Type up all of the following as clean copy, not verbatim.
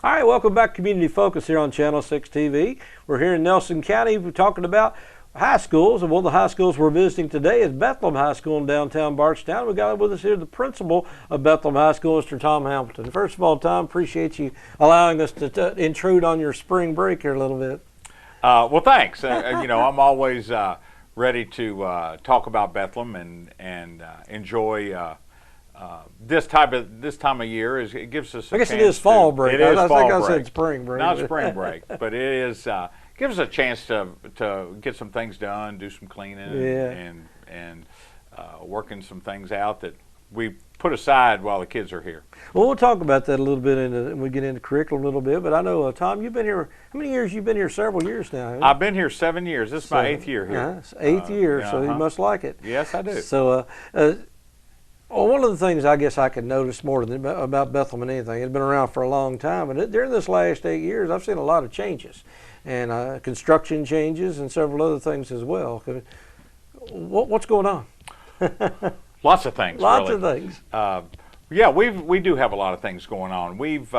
All right, welcome back to Community Focus here on Channel 6 TV. We're here in Nelson County. We're talking about high schools, and one of the high schools we're visiting today is Bethlehem High School in downtown Bardstown. We've got with us here the principal of Bethlehem High School, Mr. Tom Hamilton. First of all, Tom, appreciate you allowing us to intrude on your spring break here a little bit. Well, thanks. You know, I'm always ready to talk about Bethlehem and enjoy this time of year. It gives us. I guess it is fall break. I think I said spring break. Not spring break, but it is gives us a chance to get some things done, do some cleaning, and working some things out that we put aside while the kids are here. Well, we'll talk about that a little bit when we get into curriculum a little bit. But I know, Tom, you've been here. How many years? You've been here several years now. Haven't you? I've been here 7 years. This is my 8th year here. Eighth year, so you must like it. Yes, I do. So. Well, one of the things I guess I could notice more than about Bethlehem than anything, it's been around for a long time, and during this last 8 years, I've seen a lot of changes, and construction changes and several other things as well. What's going on? Lots of things. Lots of things. Yeah, we do have a lot of things going on. We've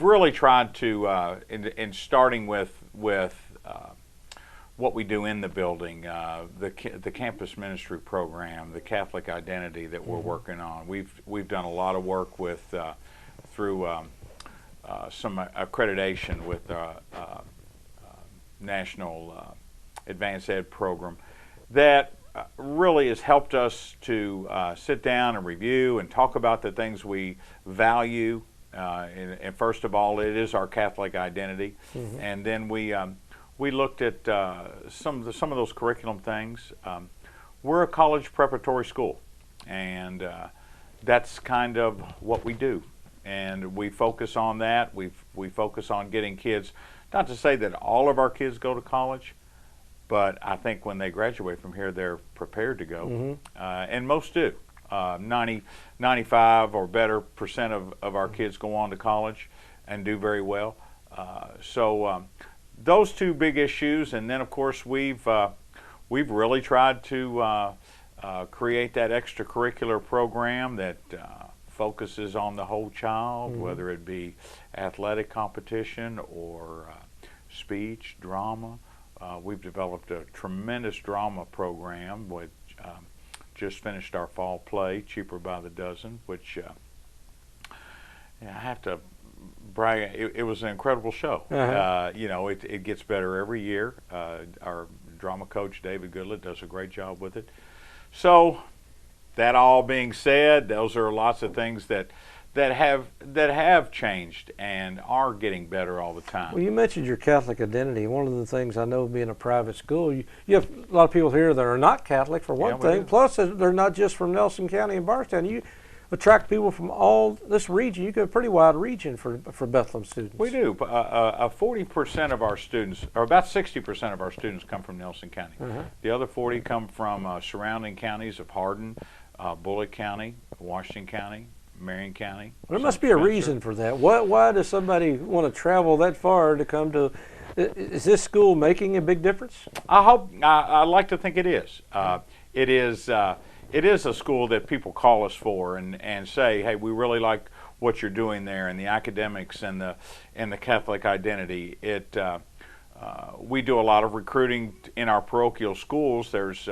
really tried to, in starting with what we do in the building, the campus ministry program, the Catholic identity that we're working on. We've done a lot of work with through some accreditation with National Advanced Ed program that really has helped us to sit down and review and talk about the things we value. And first of all, it is our Catholic identity, and then we looked at some of those curriculum things. We're a college preparatory school, and that's kind of what we do. And we focus on that. We focus on getting kids, not to say that all of our kids go to college, but I think when they graduate from here, they're prepared to go. And most do. 95 or better percent of our kids go on to college and do very well. Those two big issues, and then of course we've really tried to create that extracurricular program that focuses on the whole child, whether it be athletic competition or speech, drama. We've developed a tremendous drama program, which just finished our fall play, Cheaper by the Dozen, which I have to brag. It was an incredible show. You know, it gets better every year. Our drama coach, David Goodlett, does a great job with it. So, that all being said, those are lots of things that have changed and are getting better all the time. Well, you mentioned your Catholic identity. One of the things I know, being a private school, you have a lot of people here that are not Catholic, for one thing. Plus, they're not just from Nelson County and Bardstown. You attract people from all this region. You got a pretty wide region for Bethlehem students. We do. 40% of our students, or about 60% of our students, come from Nelson County. The other 40 come from surrounding counties of Hardin, Bullitt County, Washington County, Marion County. There must be a reason for that. Why does somebody want to travel that far to come to? Is this school making a big difference? I like to think it is. It is a school that people call us for and say, hey, we really like what you're doing there, and the academics and the Catholic identity. We do a lot of recruiting in our parochial schools. There's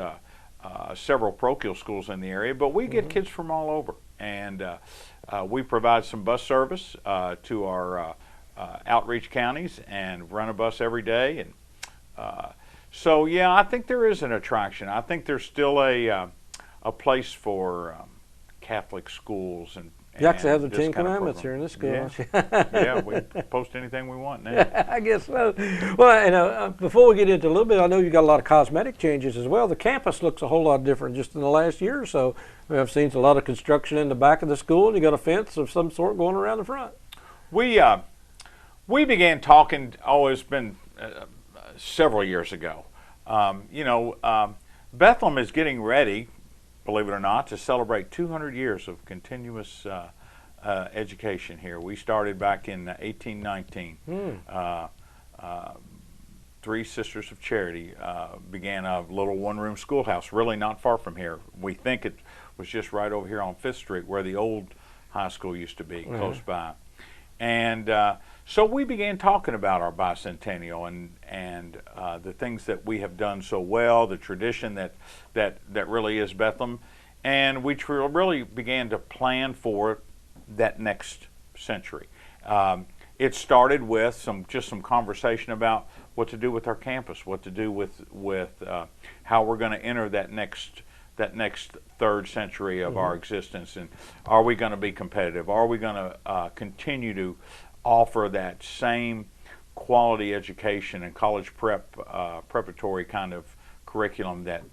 several parochial schools in the area, but we get kids from all over, and we provide some bus service to our outreach counties and run a bus every day. And so, yeah, I think there is an attraction. I think there's still a place for Catholic schools. And you actually have the Ten Commandments here in this school. Yeah, we post anything we want now. I guess so. Well, and before we get into a little bit, I know you got a lot of cosmetic changes as well. The campus looks a whole lot different just in the last year or so. I've seen a lot of construction in the back of the school, and you got a fence of some sort going around the front. We began talking. It's been several years ago. Bethlehem is getting ready, believe it or not, to celebrate 200 years of continuous education here. We started back in 1819. Three Sisters of Charity began a little one-room schoolhouse, really not far from here. We think it was just right over here on 5th Street where the old high school used to be, close by. And so we began talking about our bicentennial and the things that we have done so well, the tradition that really is Bethlehem, and we really began to plan for that next century. It started with some conversation about what to do with our campus, what to do with how we're going to enter that next third century of our existence, and are we going to be competitive? Are we going to continue to offer that same quality education and college preparatory kind of curriculum that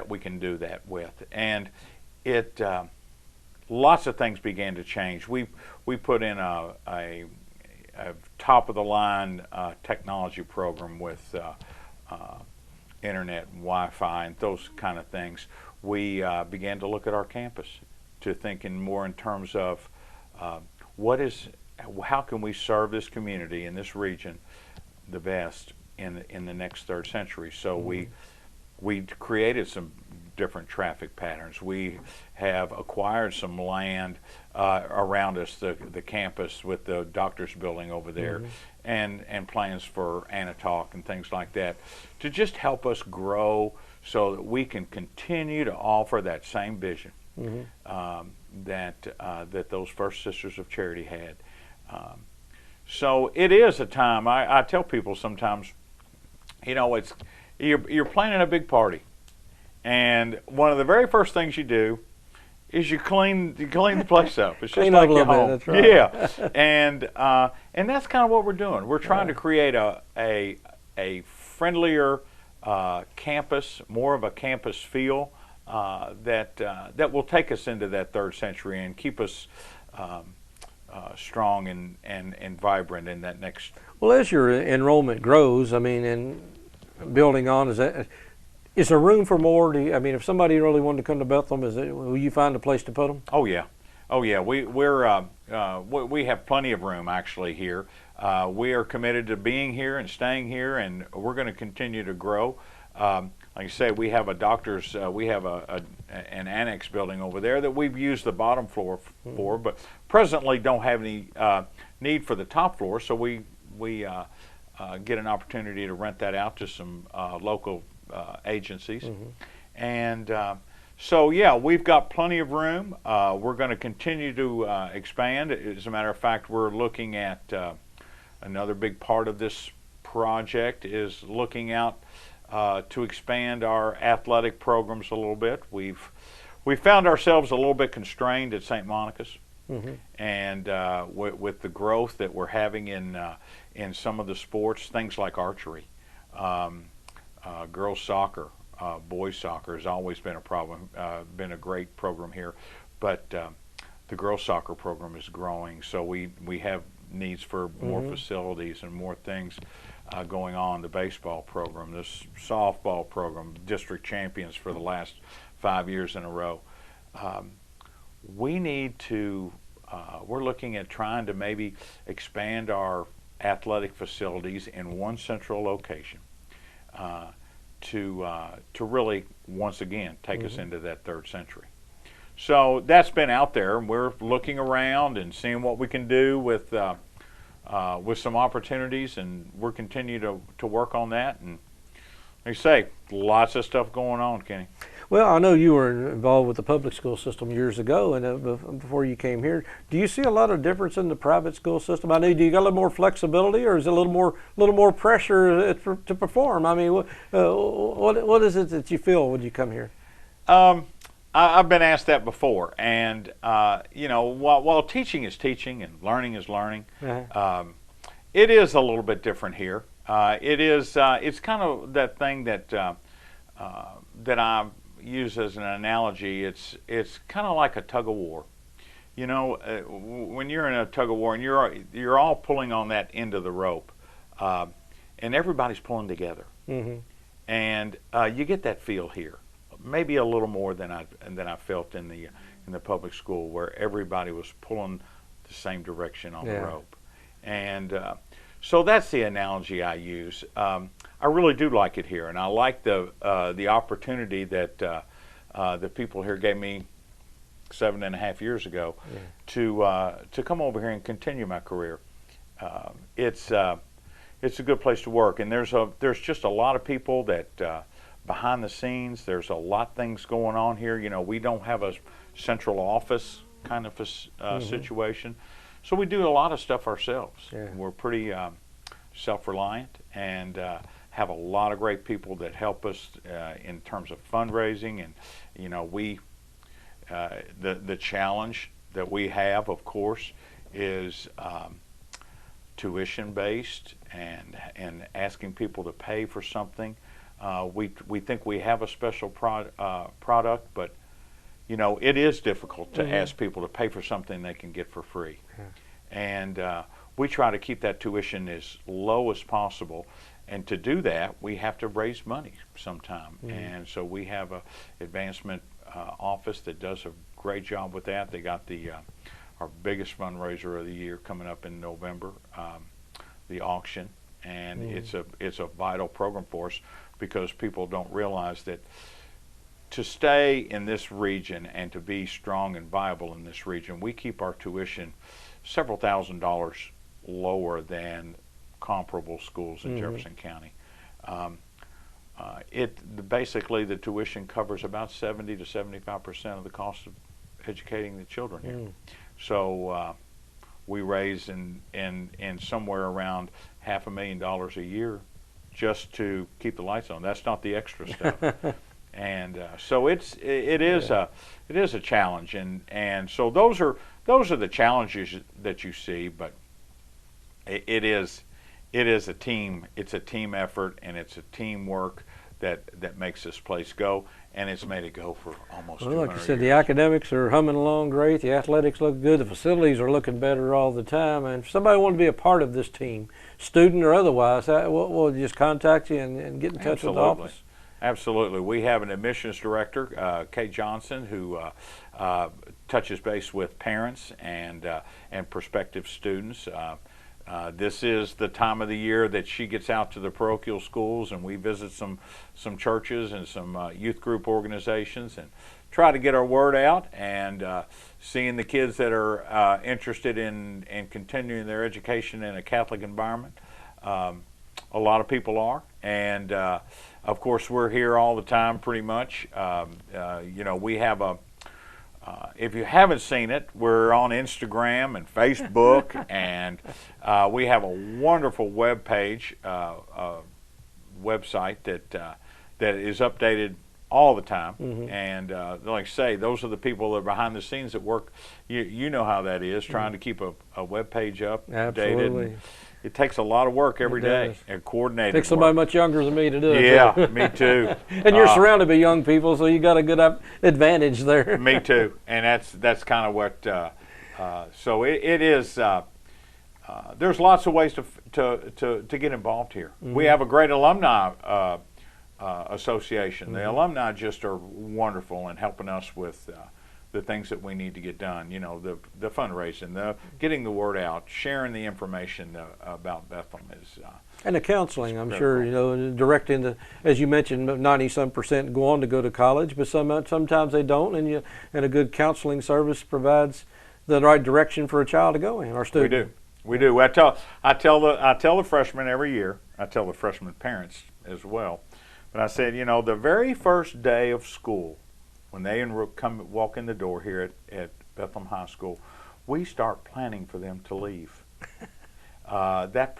we can do that with? And it lots of things began to change. We put in a top of the line technology program with internet and Wi-Fi and those kind of things. We began to look at our campus, to thinking more in terms of how can we serve this community in this region the best in the next third century. So we created some different traffic patterns. We have acquired some land around us, the campus with the doctor's building over there, and plans for Anatalk and things like that, to just help us grow so that we can continue to offer that same vision that those First Sisters of Charity had. So it is a time, I tell people sometimes, it's you're planning a big party, and one of the very first things you do is you clean the place up. It's just like your home. That's right. Yeah, and that's kind of what we're doing. We're trying to create a friendlier campus, more of a campus feel that will take us into that third century and keep us strong and vibrant in that next. Well, as your enrollment grows, I mean, and building on, is there room for more? If somebody really wanted to come to Bethlehem, will you find a place to put them? Oh yeah. We have plenty of room actually here. We are committed to being here and staying here, and we're going to continue to grow. Like I say, we have an annex building over there that we've used the bottom floor for, but presently don't have any need for the top floor. So we get an opportunity to rent that out to some local agencies, and so yeah, we've got plenty of room. We're going to continue to expand. As a matter of fact, we're looking at another big part of this project is looking out to expand our athletic programs a little bit. We found ourselves a little bit constrained at St. Monica's, and with the growth that we're having in some of the sports, things like archery, girls soccer, boys soccer has always been a problem, been a great program here, but the girls soccer program is growing, so we have needs for more facilities and more things going on. The baseball program, this softball program, district champions for the last 5 years in a row. We need to, we're looking at trying to maybe expand our athletic facilities in one central location to really, once again, take us into that third century. So that's been out there, and we're looking around and seeing what we can do with some opportunities, and we're continue to work on that. And like I say, lots of stuff going on, Kenny. Well, I know you were involved with the public school system years ago, and before you came here. Do you see a lot of difference in the private school system? I know, do you got a little more flexibility, or is it a little more pressure to perform? I mean, what is it that you feel when you come here? I've been asked that before, and while teaching is teaching and learning is learning, it is a little bit different here. It's kind of that thing that I use as an analogy. It's kind of like a tug of war. When you're in a tug of war and you're all pulling on that end of the rope, and everybody's pulling together, and you get that feel here. Maybe a little more than I felt in the public school, where everybody was pulling the same direction on the rope, and so that's the analogy I use. I really do like it here, and I like the opportunity that the people here gave me 7.5 years ago, to come over here and continue my career. It's a good place to work, and there's just a lot of people that behind the scenes. There's a lot of things going on here. You know, we don't have a central office kind of a situation, so we do a lot of stuff ourselves. We're pretty self-reliant, and have a lot of great people that help us in terms of fundraising. And you know, the challenge that we have, of course, is tuition based and asking people to pay for something. We think we have a special product, but you know, it is difficult to ask people to pay for something they can get for free. And we try to keep that tuition as low as possible. And to do that, we have to raise money sometime. And so we have a advancement office that does a great job with that. They got our biggest fundraiser of the year coming up in November, the auction, and it's a vital program for us, because people don't realize that to stay in this region and to be strong and viable in this region, we keep our tuition several $1,000s lower than comparable schools in Jefferson County. Basically the tuition covers about 70 to 75% of the cost of educating the children here. So we raise in somewhere around $500,000 a year just to keep the lights on. That's not the extra stuff. And so it is a challenge, and so those are the challenges that you see. But it is a team. It's a team effort, and it's a teamwork that makes this place go, and it's made it go for almost 200 like you said, years. the academics are humming along great. The athletics look good. The facilities are looking better all the time. And if somebody wanted to be a part of this team, student or otherwise, we'll just contact you and get in touch with the office. Absolutely. We have an admissions director, Kate Johnson, who touches base with parents and prospective students. This is the time of the year that she gets out to the parochial schools, and we visit some churches and some youth group organizations and try to get our word out, and seeing the kids that are interested in continuing their education in a Catholic environment. A lot of people are, and of course we're here all the time pretty much. You know, we have if you haven't seen it, we're on Instagram and Facebook, and we have a wonderful website that is updated all the time. And like I say, those are the people that are behind the scenes that work. You know how that is, trying to keep a web page updated. Absolutely. It takes a lot of work every day, and coordinated. It takes somebody much younger than me to do it. Yeah, me too. And you're surrounded by young people, so you got a good advantage there. Me too, and that's kind of what. So it is. There's lots of ways to get involved here. We have a great alumni association. The alumni just are wonderful in helping us with the things that we need to get done. You know, the fundraising, the getting the word out, sharing the information about Bethlehem is. And the counseling, I'm sure, you know, directing the, as you mentioned, 90-some% go on to go to college, but sometimes they don't, and a good counseling service provides the right direction for a child to go in, or student. We do. I tell the freshmen every year. I tell the freshman parents as well. But I said, you know, the very first day of school, when they walk in the door here at Bethlehem High School, we start planning for them to leave. That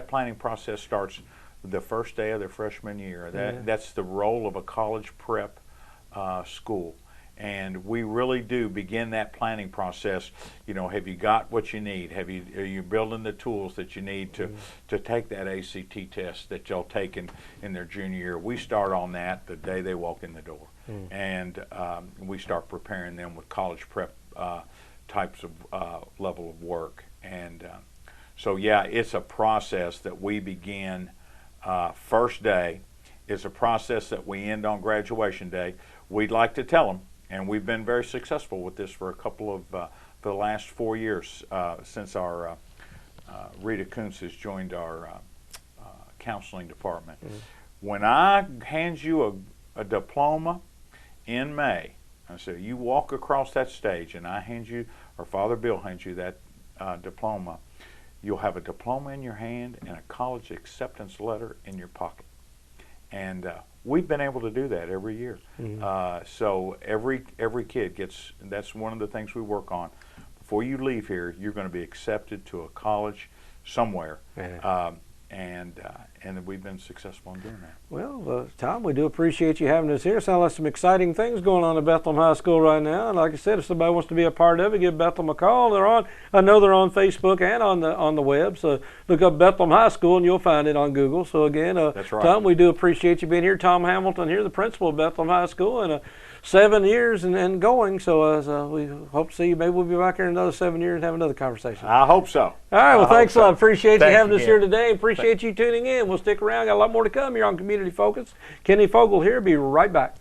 planning process starts the first day of their freshman year. That's the role of a college prep school. And we really do begin that planning process. You know, have you got what you need? Are you building the tools that you need to take that ACT test that you'll take in their junior year? We start on that the day they walk in the door. And we start preparing them with college prep types of level of work. And so, yeah, it's a process that we begin first day. It's a process that we end on graduation day. We'd like to tell them, and we've been very successful with this for a couple of, for the last 4 years since our Rita Kuntz has joined our counseling department. When I hand you a diploma in May, I said, you walk across that stage and I hand you, or Father Bill hands you that diploma, you'll have a diploma in your hand and a college acceptance letter in your pocket. And we've been able to do that every year. So every kid gets, that's one of the things we work on. Before you leave here, you're going to be accepted to a college somewhere. And we've been successful in doing that. Well, Tom, we do appreciate you having us here. Sound like some exciting things going on at Bethlehem High School right now. And like I said, if somebody wants to be a part of it, give Bethlehem a call. They're on. I know they're on Facebook and on the web. So look up Bethlehem High School and you'll find it on Google. So again, that's right. Tom, we do appreciate you being here. Tom Hamilton here, the principal of Bethlehem High School, and 7 years and going. So we hope to see you. Maybe we'll be back here in another 7 years and have another conversation. I hope so. All right. Well, thanks a lot. Appreciate you having us here today. Appreciate you tuning in. We'll stick around. Got a lot more to come here on Community Focus. Kenny Fogle here. Be right back.